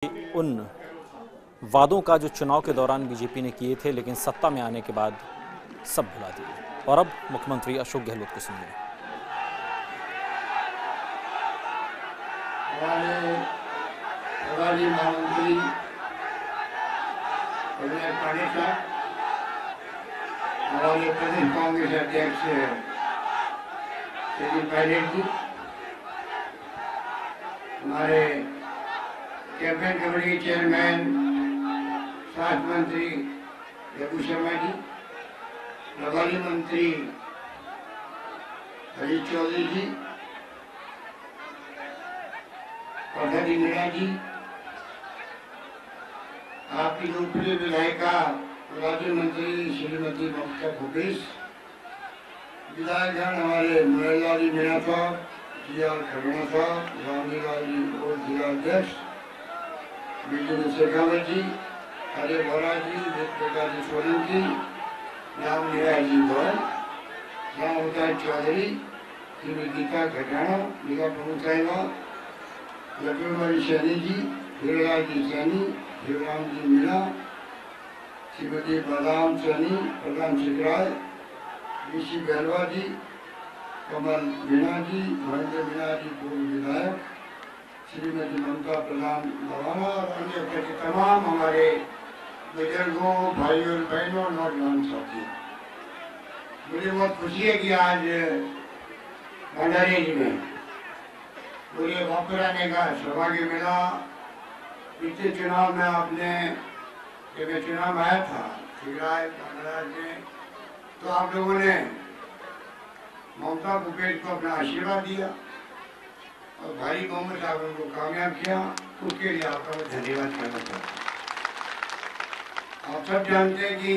उन वादों का जो चुनाव के दौरान बीजेपी ने किए थे, लेकिन सत्ता में आने के बाद सब भुला दिए। और अब मुख्यमंत्री अशोक गहलोत को सुनिए। हमारे महामंत्री पांडे साहब, हमारे प्रदेश कांग्रेस अध्यक्ष श्री पायलट जी, हमारे कैबिनेट कमेटी चेयरमैन स्वास्थ्य मंत्री रघु शर्मा जी, प्रभारी मंत्री हरीश चौधरी जी, प्रभारी मीणा जी, आपकी लोकप्रिय विधायिका राज्य मंत्री श्रीमती ममता भूपेश, विधायकगण हमारे मुरलीलाल जी मीणा साहब, जी.आर. खरवड़ा साहब, रामलीला जी और जिला अध्यक्ष बिल्कुल शेखावत जी, हरे बोरा जी, प्रकाश सोलंकी, रामलीला जी भवन, राम चौधरी, श्री गीता घटाना, जिला प्रमुख साहिबा, लक्ष्मण सैनी जी, हीरालाल जी सैनी, शिवराम जी मीणा, श्रीमती बलराम सैनी, प्रधान शिखराय, ऋषि बहलवा जी, कमल मीणा जी, महेंद्र मीणा जी पूर्व विधायक, श्रीमती ममता प्रधान भवाना और अन्य उपस्थित तमाम हमारे बुजुर्गों, भाइयों और बहनों, नौजवान साथियों, मुझे बहुत खुशी है कि आज भंडारी में मुझे वापस आने का सौभाग्य मिला। पिछले चुनाव में आपने, जब मैं चुनाव में आया था शिवराय में, तो आप लोगों ने ममता भूपेश को अपना आशीर्वाद दिया और भारी बहुमत से आप उनको कामयाब किया। उसके लिए आपका मैं धन्यवाद करना चाहता हूँ। आप सब जानते हैं कि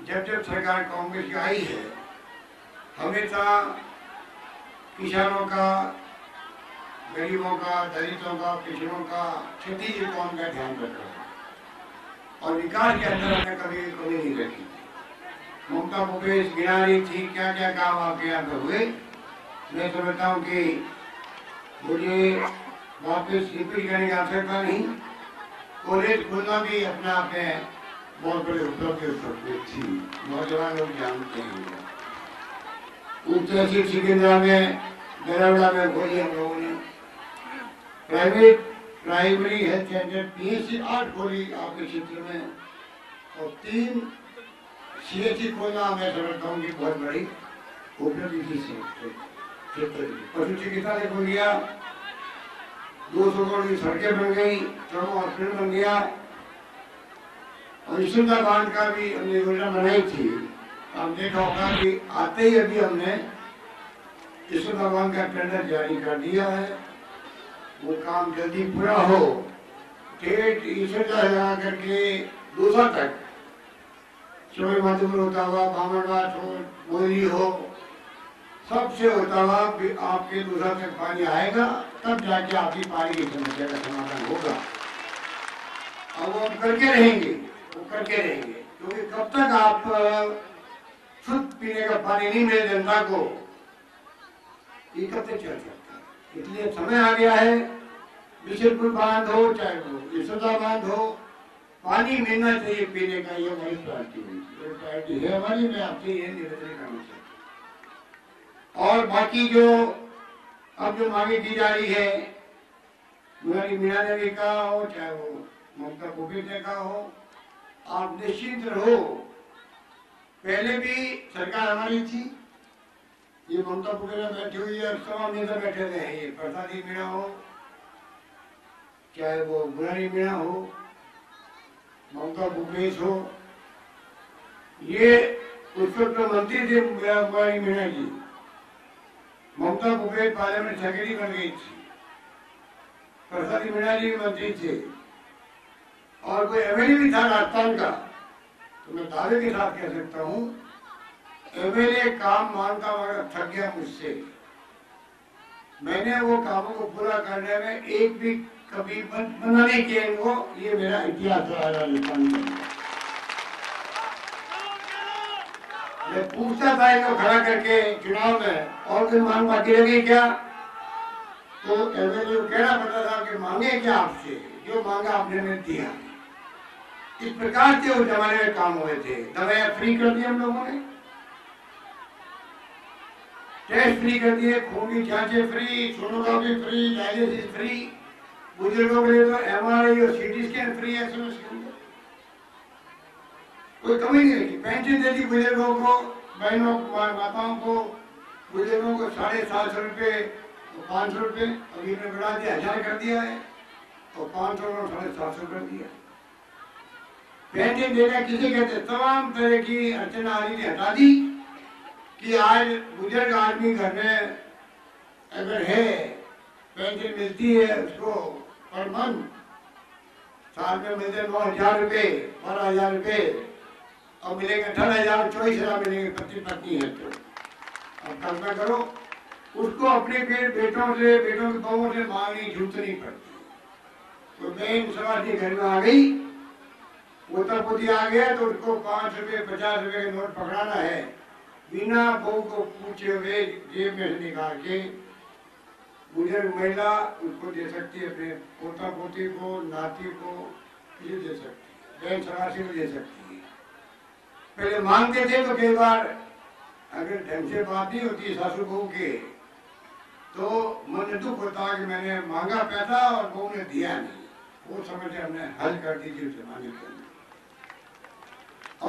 जब जब सरकार कांग्रेस की आई है, हमेशा किसानों का, गरीबों का, दलितों का, पिछड़ों का, क्षतिज कौम का ध्यान रखा और विकास के अंदर हमने कभी कमी नहीं रखी। ममता भूपेश गिना रही थी क्या क्या काम आपके यहाँ पे हुए। मैं समझता हूँ कि मुझे वापस रिपीट करने की आवश्यकता नहीं। कॉलेज खोलना भी अपने आप में बहुत बड़ी उपलब्धि थी, नौजवान लोग जानते हैं। उस तहसील सिकंदरा में, दरौड़ा में खोली हम लोगों ने। प्राइमरी हेल्थ सेंटर PHC 8 खोली आपके क्षेत्र में और 3 CHC खोलना मैं समझता हूँ कि बहुत बड़ी उपलब्धि थी। पशु चिकित्सालय खोल गया, 200 करोड़ की सड़कें बन गई, ट्रॉमा हॉस्पिटल बन गया और ईश्वरदा बांध का भी हमने योजना बनाई थी। आप देखा होगा कि आते ही अभी हमने ईश्वरदा बांध का टेंडर जारी कर दिया है। वो काम जल्दी पूरा हो, ठेठ ईश्वरदा लगा करके दूसरा तक चोरी माधुपुर होता हुआ, बामनवास हो, बोली हो, सबसे होता हुआ आपके दूसरा तक पानी आएगा, तब जाके आपकी पानी की समस्या का समाधान होगा। और वो करके रहेंगे, क्योंकि कब तक आप शुद्ध पीने का पानी नहीं मिले जनता को, ये कब तक चल सकता है। इसलिए समय आ गया है, बिशनपुर बांध हो चाहे वो ईश्वरदा बांध हो, पानी मिलना चाहिए पीने का। ये हमारी प्रायोरिटी है हमारी। मैं आपसे ये निवेदन करना चाहता हूँ। और बाकी जो अब जो मांगे की जा रही है, मुरारी मीणा ने भी कहा हो चाहे वो ममता भूपेश ने कहा हो, आप निश्चिंत रहो। पहले भी सरकार हमारी थी, ये ममता भूपेश बैठी हुई है, तमाम नेता बैठे हुए हैं, ये प्रसादी मीणा हो चाहे वो मुरारी मीणा हो, ममता भूपेश हो, ये उस वक्त मंत्री थे मुरारी मीणा जी। ममता भूपेश पार्लियामेंट सेक्रेटरी बन गई थी, प्रसादी मीणा जी मंत्री थे और कोई MLA भी था राजस्थान का। तो मैं दावे के साथ कह सकता हूँ, MLA काम मांगता मगर थक गया मुझसे। मैंने वो कामों को पूरा करने में एक भी कभी मना नहीं किया इनको। ये मेरा इतिहास रहा राजस्थान में। मैं पूछता था इनको खड़ा करके चुनाव में, और कोई मांग बाकी रह गई क्या? तो एमएलए को कहना पड़ता था कि मांगे क्या आपसे, जो मांगा आपने हमें दिया। इस प्रकार से उस जमाने में काम हुए थे। दवाइयां फ्री कर दी हम लोगों ने, टेस्ट फ्री कर दिए, खून की जांचें free, sonography free, dialysis free, बुजुर्गों के लिए तो एमआरआई और सीटी स्कैन फ्री है एसएमएस के अंदर, कोई कमी नहीं रखी। पेंशन दे दी बुजुर्गों को, बहनों माताओं को, बुजुर्गों को 750 रुपये, 500 रुपये, अभी ने बढ़ा दिया 1000 कर दिया है, और 500 और 750 कर दिया। पेंशन देना किसे कहते, तमाम तरह की अड़चना आ रही थी, हटा दी कि आज बुजुर्ग आदमी घर में अगर है, पेंशन मिलती है उसको पर मंथ, साल में मिलते 9,000 रुपये, 12,000 रुपये, और मिलेंगे 18,000, 24,000 मिलेंगे पति पत्नी है तो। अब कल्पना करो, उसको अपने बेटों की बहुओं से मांगनी जरूरत नहीं पड़ती। तो बहन समाज घर में आ गई, पोता पोती आ गया तो उसको 5 रुपये 50 रुपये का नोट पकड़ाना है, बिना बहू को पूछे हुए जेब में से निकाल के बुजुर्ग महिला उसको दे सकती है, अपने पोता पोती को, नाती को, ये दे सकती है, बहन सरासी को दे सकती है। पहले मांगते थे तो कई बार अगर ढंग से बात नहीं होती सासू बहू के, तो मन दुख होता कि मैंने मांगा पैसा और बहू ने दिया नहीं, वो समझ हमने हल कर दी थी उसे मांगे के।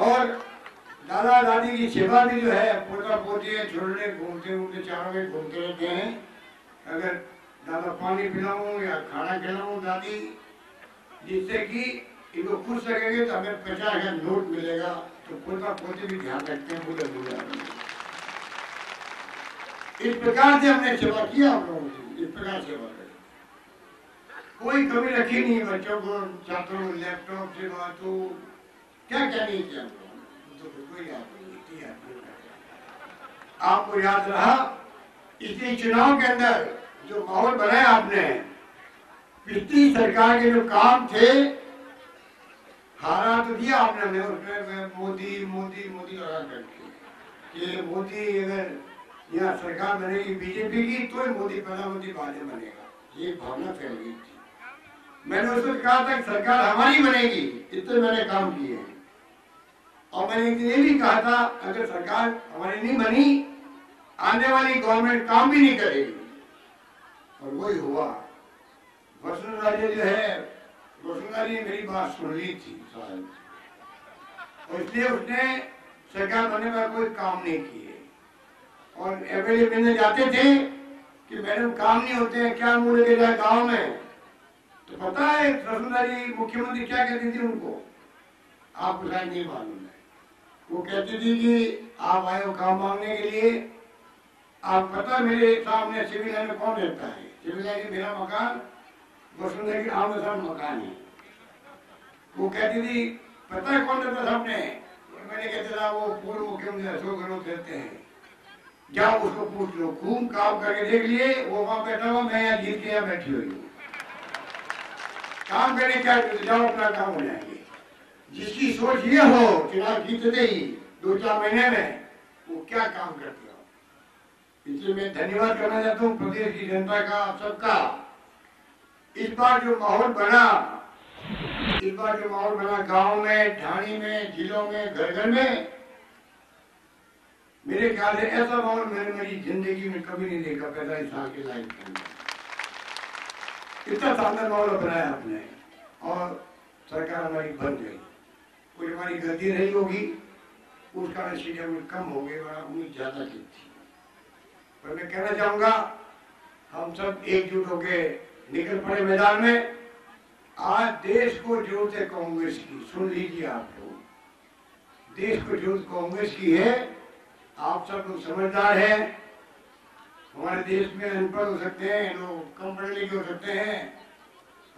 और दादा दादी की सेवा भी जो है, पोता पोती है, छोड़ने घूमते घूमते चारों में घूमते रहते हैं। अगर दादा पानी पिलाऊं या खाना खिलाऊं दादी, जिससे कि इनको खुश लगेंगे तो हमें 50,000 नोट मिलेगा, तो पोता पोती भी ध्यान रखते हैं बुढ़े बुढ़े। इस प्रकार से हमने सेवा किया आप लोगों की, इस प्रकार सेवा करें, कोई कमी रखी नहीं। बच्चों को, छात्रों को लैपटॉप सेवा, तो क्या क्या नहीं किया तो कोई याद नहीं, आपको याद रहा। इसलिए चुनाव के अंदर जो माहौल बनाया आपने, पिछली सरकार के जो काम थे, हारा तो दिया आपने हमें, उसमें मोदी मोदी मोदी लगा करके, ये मोदी अगर यहाँ सरकार बनेगी बीजेपी की तो मोदी प्रधानमंत्री बाद में बनेगा, ये भावना फैल गई थी। मैंने उस वक्त कहा था कि सरकार हमारी बनेगी, इतने मैंने काम किए हैं। और मैंने ये भी कहा था अगर सरकार हमारी नहीं बनी, आने वाली गवर्नमेंट काम भी नहीं करेगी, और वही हुआ। वसुंधरा जी जो है, वसुंधरा जी ने मेरी बात सुन ली थी शायद, और इसलिए उसने सरकार बनने का कोई काम नहीं किए। और एमएलए मिलने जाते थे कि मैडम काम नहीं होते हैं, क्या मुंह लेके जाए गाँव में, तो पता है वसुंधरा जी मुख्यमंत्री क्या कहती थी उनको, आपको शायद नहीं मालूम है। वो कहती थी कि आप आए हो काम मांगने के लिए, आप पता मेरे सामने सिविल लाइन में कौन रहता है, सिविल लाइन में मेरा मकान, वसुंधरा की आमने सामने मकान है। वो कहती थी पता है कौन रहता सामने, मैंने कहता था वो पूर्व मुख्यमंत्री अशोक गहलोत रहते हैं, जाओ उसको पूछ लो, खूब काम करके देख लिए, वो वहां बैठा हुआ, मैं यहाँ जीत के यहाँ बैठी हुई हूँ, काम करने क्या, जाओ अपना काम हो जाएंगे। जिसकी सोच ये हो चुनाव जीतते ही 2-4 महीने में वो क्या काम करते हो। इसलिए मैं धन्यवाद करना चाहता हूँ प्रदेश की जनता का, आप सबका। इस बार जो माहौल बना गांव में, ढाणी में, जिलों में, घर घर में, मेरे ख्याल से ऐसा माहौल मैंने मेरी जिंदगी में कभी नहीं देखा 45 साल की लाइफ के अंदर। इतना शानदार माहौल बनाया आपने, और सरकार हमारी बन गई। कोई हमारी गलती रही होगी, उसका नतीजा में कम हो गए, बड़ा उम्मीद ज्यादा की थी। पर मैं कहना चाहूंगा हम सब एकजुट होके निकल पड़े मैदान में। आज देश को जरूरत है कांग्रेस की, सुन लीजिए आप लोग, देश को जरूरत कांग्रेस की है। आप सब लोग समझदार हैं, हमारे देश में अनपढ़ हो सकते हैं लोग, कम पढ़े लिखे हो सकते हैं,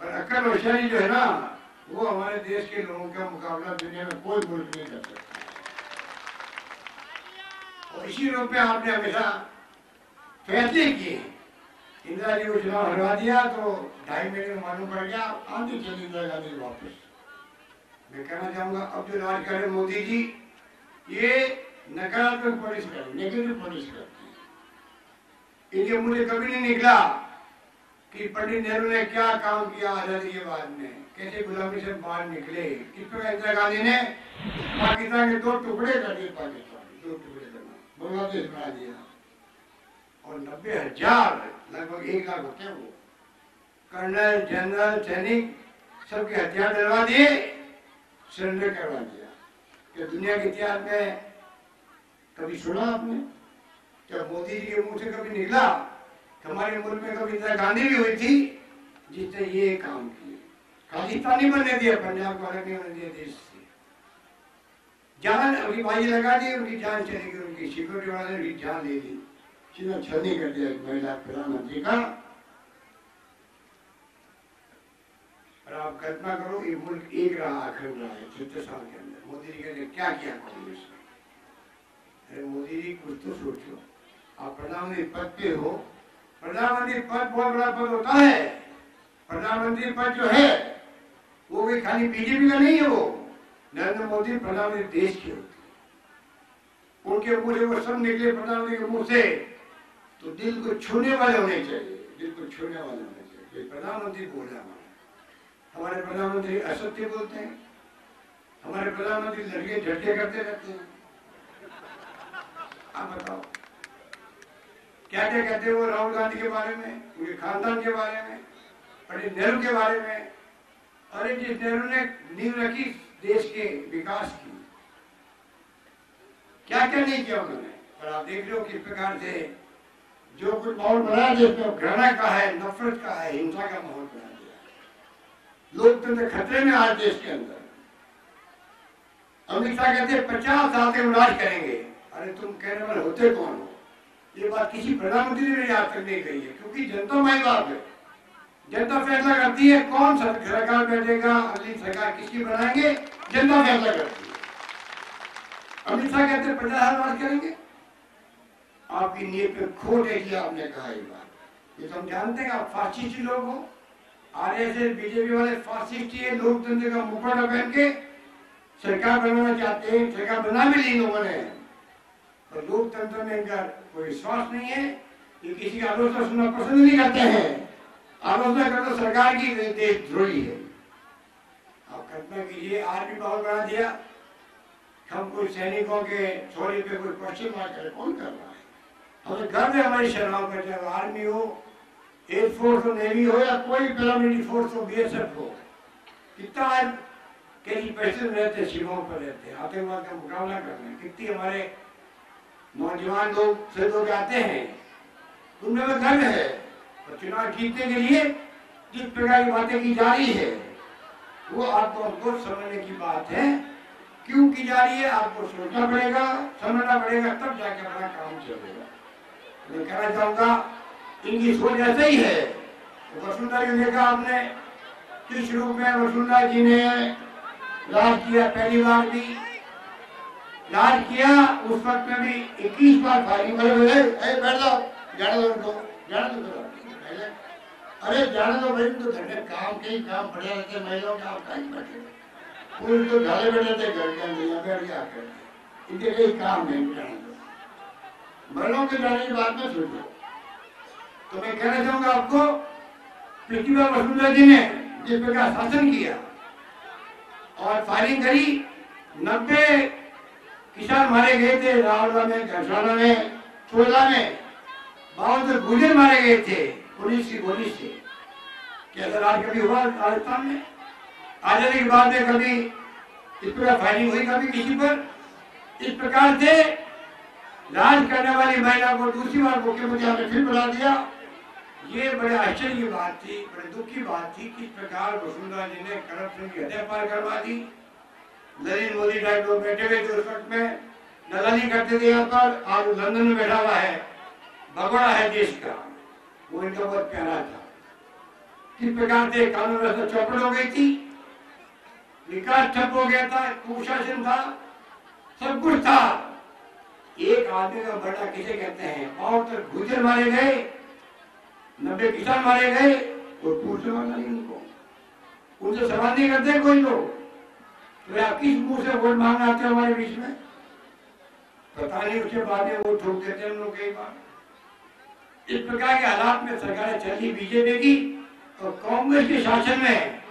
पर अक्ल होशियारी जो है ना, वो हमारे देश के लोगों का मुकाबला दुनिया में कोई मुल्क नहीं कर सकता। और इसी रूप में आपने हमेशा फैसले किए। इंदिरा जी को चुनाव हरवा दिया तो 2.5 महीने में मालूम पड़ गया, आंधी चली इंदिरा गांधी वापस। मैं कहना चाहूंगा अब जो राज कर रहे मोदी जी, ये नकारात्मक पॉलिसी कर, नेगेटिव पॉलिसी करते हैं। इनके मुझे कभी नहीं निकला कि पंडित नेहरू ने क्या काम किया आजादी के बाद में, कैसे गुलामी से बाहर निकले, किस प्रकार इंदिरा गांधी ने पाकिस्तान के 2 टुकड़े कर दिए, पाकिस्तान 2 टुकड़े करना, बांग्लादेश बना दिया, और 90,000 लगभग 1 लाख होते हैं वो कर्नल जनरल सैनिक सबके हथियार डलवा दिए, सरेंडर करवा दिया। क्या दुनिया के इतिहास में कभी सुना आपने? क्या मोदी जी के मुंह से कभी निकला? हमारे मुल्क में कभी इंदिरा गांधी भी हुई थी जिसने ये काम किए, खालिस्तानी बनने दिया, पंजाब को अलग नहीं बनने दिया देश से, जान उनकी बाजी लगा दी, उनकी जान चली गई, उनकी सिक्योरिटी वाले ने उनकी जान ले ली, सीधा छलनी कर दिया एक महिला प्रधानमंत्री का। और आप कल्पना करो ये मुल्क एक रहा, अखंड रहा है 70 साल के अंदर। मोदी जी ने क्या किया कांग्रेस ने? अरे मोदी जी कुछ तो सोचो, आप प्रधानमंत्री पद पे हो, प्रधानमंत्री पद बहुत बड़ा पद होता है। प्रधानमंत्री पद जो है वो भी खाली बीजेपी का नहीं है, वो नरेंद्र मोदी प्रधानमंत्री देश के होते हैं। उनके मुंह से वो सब निकले प्रधानमंत्री के मुंह से तो दिल को छूने वाले होने चाहिए, दिल को छूने वाले होने चाहिए। प्रधानमंत्री बोल रहा है, हमारे प्रधानमंत्री असत्य बोलते हैं, हमारे प्रधानमंत्री लड़के झटके करते रहते हैं। आप बताओ क्या क्या कहते हैं वो राहुल गांधी के बारे में, उनके खानदान के बारे में, पंडित नेहरू के बारे में। अरे जिस नेहरू ने नींव रखी देश के विकास की, क्या क्या नहीं किया उन्होंने। और आप देख रहे हो किस प्रकार से जो कुछ माहौल बनाया देश में, घृणा का है, नफरत का है, हिंसा का माहौल बना दिया। लोकतंत्र खतरे में आज देश के अंदर। अमित शाह कहते हैं 50 साल के राज करेंगे। अरे तुम कहने वाले होते कौन हो? ये बात किसी प्रधानमंत्री ने आज तक नहीं कही है, क्योंकि जनता माई बाप है, जनता फैसला करती है कौन सरकार बैठेगा, अगली सरकार किसकी बनाएंगे, जनता फैसला करती है। अमित शाह कहते हैं 50 साल राज करेंगे। आपकी नीयत पे खोट है कि आपने कहा ये बात। ये तो हम जानते हैं आप फासिस्ट लोग हो, आरएसएस बीजेपी वाले फासिस्ट ही लोकतंत्र का मुखौटा पहन के सरकार बनाना चाहते हैं, सरकार बना भी ली लोगों ने, तो लोकतंत्र में इनका कोई विश्वास नहीं है। ये किसी की आलोचना सुनना पसंद नहीं करते हैं, आलोचना कर तो सरकार की देशद्रोही है। आप कल्पना कीजिए, आज भी माहौल बना दिया, हम कोई सैनिकों के चोरी पे कोई क्वेश्चन मार्क करे, कौन कर रहा है? हमें गर्व है हमारी सेनाओं पर, चाहे आर्मी हो, एयरफोर्स हो, नेवी हो, या कोई पैरामिलिट्री फोर्स हो, बीएसएफ हो। कितना आज कई पैसे रहते, सीमाओं पर रहते हैं, आतंकवाद का मुकाबला कर रहे हैं। कितनी हमारे नौजवान लोग से लोग आते हैं, उनमें गर्व है। और चुनाव जीतने के लिए जिस प्रकार की बातें की जा रही है वो आपको हमको समझने की बात है। क्यों की जा रही है आपको सोचना पड़ेगा, समझना पड़ेगा, तब जाके अपना काम चलेगा। मैं कहना चाहूंगा इनकी सोच ऐसे ही है। तो वसुंधरा जी देखा आपने किस रूप में वसुंधरा जी ने राज किया, पहली बार भी राज किया, उस वक्त में भी 21 बार फायरिंग करे। बैठ जाओ, जाने दो उनको, जाने दो। अरे जाने दो भाई, तो घर में काम के ही काम पड़े रहते, महिलाओं के आप कहीं बैठे, पूरे तो ढाले बैठे थे घर के अंदर, बैठ गया कर इनके लिए काम नहीं, जाने दो। महिलाओं के जाने की बात में सोचो। तो मैं कहना चाहूंगा आपको, पिछली बार वसुंधरा जी ने जिस प्रकार शासन किया और फायरिंग करी, 90 किसान मारे गए थे, रावला में, घरसाना में, चोला में, 52 गुर्जर मारे गए थे पुलिस की गोली से। क्या राज कभी हुआ राजस्थान में? आजादी के बाद में कभी इस प्रकार फायरिंग हुई कभी किसी पर? इस प्रकार से राज करने वाली महिला को दूसरी बार मुख्यमंत्री आपने फिर बुला दिया। ये बड़े आश्चर्य की बात थी, बड़े दुख की बात थी, किस प्रकार वसुंधरा जी ने करप्शन की हदें पार करवा दी। नरेंद्र मोदी टाइप लोग बैठे हुए थे उस वक्त में, दलाली करते थे यहाँ पर। आज लंदन में बैठा हुआ है, भगोड़ा है देश का, वो इनका बहुत प्यारा था। किस प्रकार से कानून व्यवस्था चौपट हो गई थी, विकास ठप हो गया था, कुशासन था, सब कुछ था। एक आदमी का बड़ा किसे कहते हैं, 52 गुर्जर मारे गए, 90 किसान मारे गए, कोई पूछने वाला नहीं उनको, उनसे सवाल नहीं करते कोई लोग। तो आप किस मुंह से वोट मांगना आते हो हमारे बीच में? पता नहीं, उसके बाद में वो ठोक देते हैं हम लोग कई बार। इस प्रकार के हालात में सरकारें चली बीजेपी की और कांग्रेस के शासन में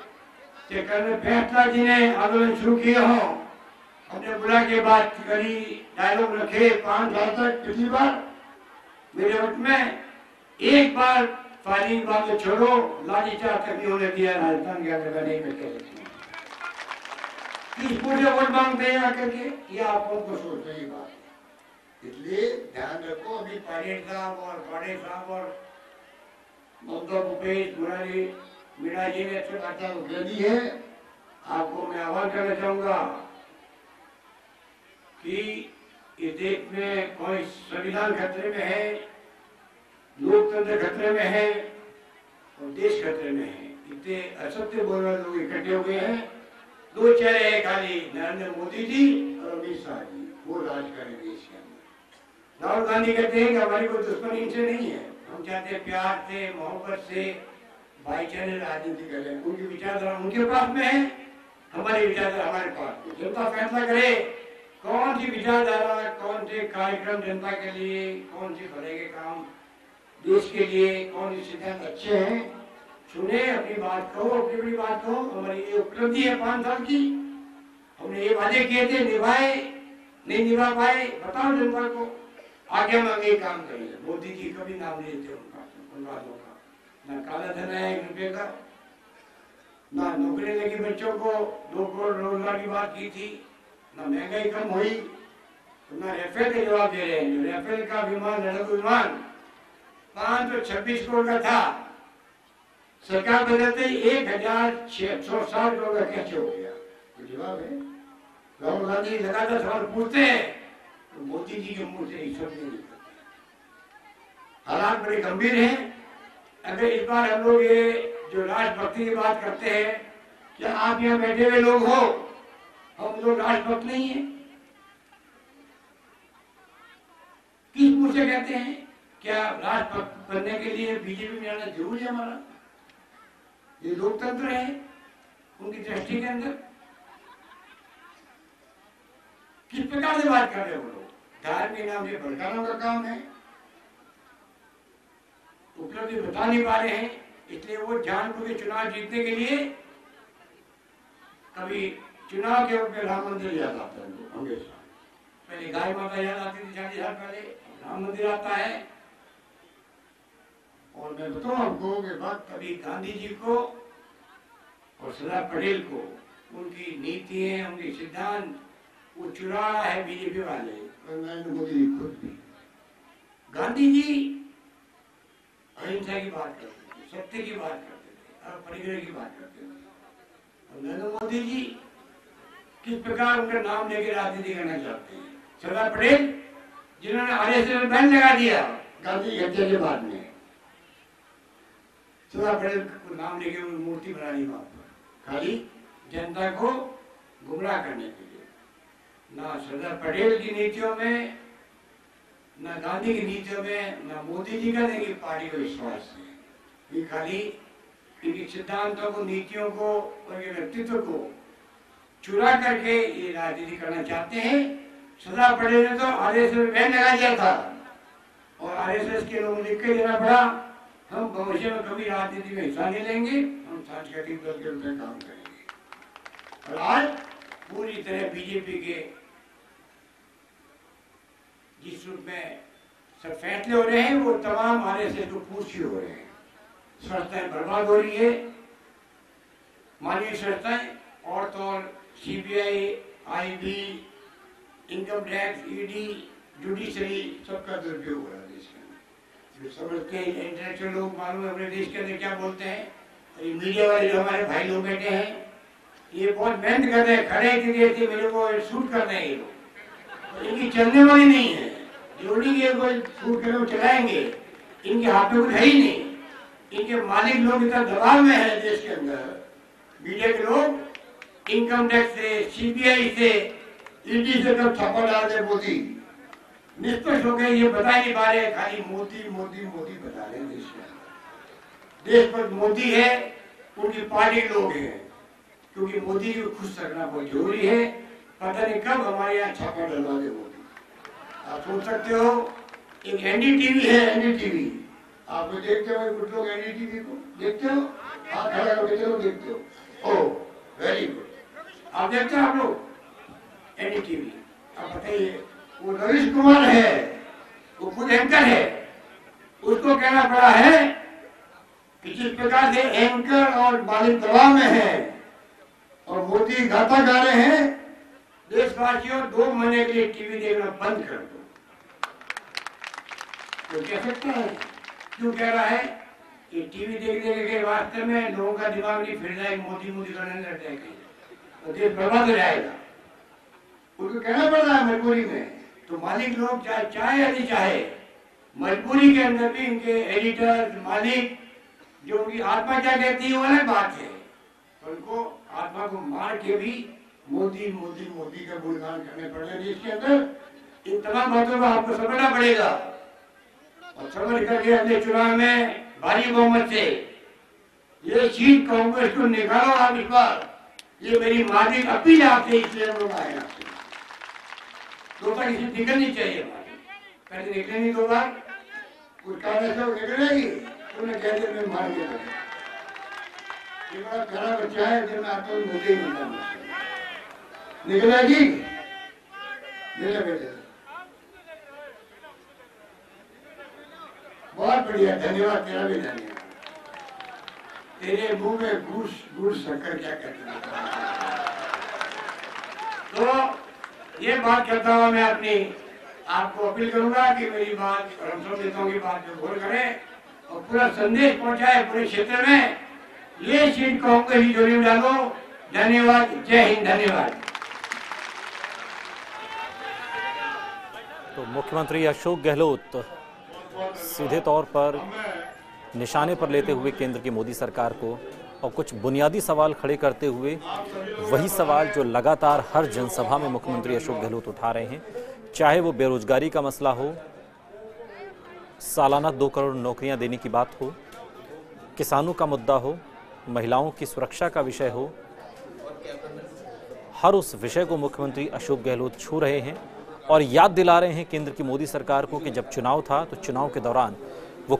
कर्नल फैसला जी ने आंदोलन शुरू किए हो, हमने बुला के बाद करी डायलॉग रखे 5 साल तक। पिछली बार मेरे वक्त में एक बार फायरिंग बात तो छोड़ो, लाठीचार्ज तक नहीं होने दिया राजस्थान के अंदर। नहीं मैं कह सकती किस पूरे वोट मांगते हैं आकर के, या आप को सोचते हैं बात। इसलिए ध्यान रखो, अभी पायलट साहब और पाड़े साहब और ममता भूपेश मुरारी मीणा जी ने अच्छी बात कह दी है। आपको मैं आह्वान करना चाहूंगा कि इस देश में कोई संविधान खतरे में है, लोकतंत्र खतरे में है और देश खतरे में है। इतने असत्य बोलने वाले लोग इकट्ठे हो गए हैं। 2 चेहरे हैं खाली, नरेंद्र मोदी जी और अमित शाह जी, वो राज करें देश के अंदर। राहुल गांधी कहते हैं कि हमारी कोई दुश्मनी इनसे नहीं है, हम चाहते हैं प्यार से, मोहब्बत से, भाईचारे राजनीति करें। उनकी विचारधारा उनके पास में है, हमारी विचारधारा हमारे पास में। जनता फैसला करे कौन सी विचारधारा, कौन से कार्यक्रम जनता के लिए, कौन से भले के काम देश के लिए, कौन से सिद्धांत अच्छे हैं, सुने, अपनी बात कहो, अपनी बात कहो। हमारी ये उपलब्धि है 5 साल की, हमने ये वादे किए थे, निभाए नहीं निभा पाए, बताओ जनता को। आगे हम आगे काम करेंगे। मोदी जी कभी नाम नहीं लेते उन बातों का, ना काला धन है 1 रुपये का, ना नौकरी लगी बच्चों को 2 करोड़ रोजगार की बात की थी, ना महंगाई कम हुई, तो ना राफेल के जवाब दे रहे हैं। राफेल का विमान, लड़ाकू विमान 526 करोड़ का था, सरकार बदलते 1660 करोड़ का कैसे हो गया? तो जवाब है, राहुल गांधी लगातार सवाल पूछते हैं तो मोदी जी के मुंह से इस सब नहीं निकलता। हालात बड़े गंभीर हैं। अगर इस बार हम लोग ये जो राष्ट्रभक्ति की बात करते हैं, क्या आप यहाँ बैठे हुए लोग हो, हम लोग राष्ट्रभक्त नहीं है? किस मुंह से कहते हैं? क्या राष्ट्रभक्त बनने के लिए बीजेपी में आना जरूरी है? हमारा ये लोकतंत्र है उनकी दृष्टि के अंदर। किस प्रकार से बात कर रहे हो लोग? धर्म के नाम से भड़काने का काम है, उपलब्धि बता नहीं पा रहे हैं, इसलिए वो जानबूझ के चुनाव जीतने के लिए कभी चुनाव के वक्त राम मंदिर याद आता है हमेशा। पहले गाय माता याद आती थी 40 साल पहले, राम मंदिर आता है। और मैं बताऊं आपको के बाद कभी गांधी जी को और सरदार पटेल को, उनकी नीतियां, उनके सिद्धांत वो चुरा है बीजेपी वाले, नरेंद्र मोदी जी खुद भी। गांधी जी अहिंसा की बात करते थे, सत्य की बात करते थे, परिग्रह की बात करते थे। और नरेंद्र मोदी जी किस प्रकार उनका नाम लेकर राजनीति करना चाहते हैं। सरदार पटेल जिन्होंने आरएसएस बैन लगा दिया गांधी हत्या के बाद में, सरदार पटेल को नाम लेके मूर्ति बनानी वहां पर, खाली जनता को गुमराह करने के लिए। ना सरदार पटेल की नीतियों में, ना गांधी की नीतियों में, ना मोदी जी का, नहीं पार्टी का विश्वास है। ये खाली इनके सिद्धांतों को, नीतियों को और ये व्यक्तित्व को चुरा करके ये राजनीति करना चाहते हैं। सरदार पटेल ने तो आरएसएस बैन लगा दिया था और आरएसएस के लोगों को लिख के देना पड़ा, हम भविष्य में कभी राजनीति में हिस्सा नहीं लेंगे, हम सांस्कृतिक दल के रूप में काम करेंगे। और आज पूरी तरह बीजेपी के जिस रूप में सब फैसले हो रहे हैं वो तमाम आरएसएस को पूछ हो रहे हैं। संस्थाएं बर्बाद हो रही है, मानवीय संस्थाएं, और तो और CBI, IB, income tax, ED, judiciary, सबका दुरुपयोग हो रहा है देश में। जो समझते हैं इंटेलेक्चुअल लोग, मालूम है अपने देश के अंदर क्या बोलते हैं। और ये मीडिया वाले जो हमारे भाई लोग बैठे हैं, ये बहुत मेहनत कर रहे हैं, खड़े थे मेरे को शूट कर रहे हैं ये लोग। इनकी चलने वाली नहीं है, जोड़ी के कोई शूट करें चलाएंगे, इनके हाथ में कुछ है ही नहीं। इनके मालिक लोग इतना दबाव में है देश के अंदर, मीडिया के लोग, इनकम टैक्स से, सीबीआई से, ईडी से कब छापा डाल दे मोदी, निष्पक्ष हो गए ये बता नहीं पा रहे, खाली मोदी मोदी मोदी बता रहे हैं देश में। देश पर मोदी है, उनकी पार्टी लोग हैं, क्योंकि मोदी को खुश रखना बहुत जरूरी है। पता नहीं कब हमारे यहाँ छापा डलवा दे मोदी। आप सोच सकते हो, एक एनडीटीवी है, एनडीटीवी आप देखते हो कुछ लोग एनडीटीवी को देखते हो, हाथ खड़ा करके चलो देखते हो। Oh very good. आप देखते हो आप लोग एनडीटीवी? आप बताइए, वो रवीश कुमार है, वो खुद एंकर है, उसको कहना पड़ा है कि जिस प्रकार से एंकर और मालिक दबाव में है और मोदी गाता गा रहे हैं, देशवासियों 2 महीने के लिए टीवी देखना बंद कर दो। तो कह सकता है, क्यों कह रहा है कि टीवी देखने के वास्ते में लोगों का दिमाग नहीं फिर जाएगा, मोदी मोदी करने लग जाएगा, तो देश बर्बाद हो जाएगा। उनको कहना पड़ रहा है मजबूरी में। तो मालिक लोग चाहे या नहीं चाहे, मजबूरी के अंदर भी इनके एडिटर मालिक जो उनकी आत्मा क्या कहती है वो अलग बात है, तो उनको आत्मा को मार के भी मोदी मोदी मोदी का गुणगान करने पड़ रहे। इसके अंदर इन तमाम बातों को आपको समझना पड़ेगा और समझ करके अगले चुनाव में भारी बहुमत से ये सीट कांग्रेस को निकालो आप इस बार। ये मेरी मालिक अपील आपसे, इसलिए हम लोग आए आपसे। 2 बार इसे निकलनी चाहिए हमारी, पहले निकले नहीं 2 बार, कुछ कारण से निकलेगी तो मैं कह दिया मैं मार के लगा। ये बड़ा प्यारा बच्चा है, जब मैं आता हूँ मुझे ही मिलता निकलेगी मेरे बेटे। बहुत बढ़िया, धन्यवाद, तेरा भी धन्यवाद। तेरे मुंह में गुड़ शक्कर क्या कहते हैं। तो ये बात करता हुआ मैं अपनी आपको अपील करूंगा कि मेरी बात और हम सब नेताओं की बात को गौर करें और पूरा संदेश पहुंचाए पूरे क्षेत्र में। ये सीट कांग्रेस ही जोड़ी डालो। धन्यवाद, जय हिंद, धन्यवाद। तो मुख्यमंत्री अशोक गहलोत सीधे तौर पर निशाने पर लेते हुए केंद्र की मोदी सरकार को और कुछ बुनियादी सवाल खड़े करते हुए वही सवाल जो लगातार हर जनसभा में मुख्यमंत्री अशोक गहलोत उठा रहे हैं, चाहे वो बेरोजगारी का मसला हो, सालाना 2 करोड़ नौकरियां देने की बात हो, किसानों का मुद्दा हो, महिलाओं की सुरक्षा का विषय हो, हर उस विषय को मुख्यमंत्री अशोक गहलोत छू रहे हैं और याद दिला रहे हैं केंद्र की मोदी सरकार को कि जब चुनाव था तो चुनाव के दौरान वो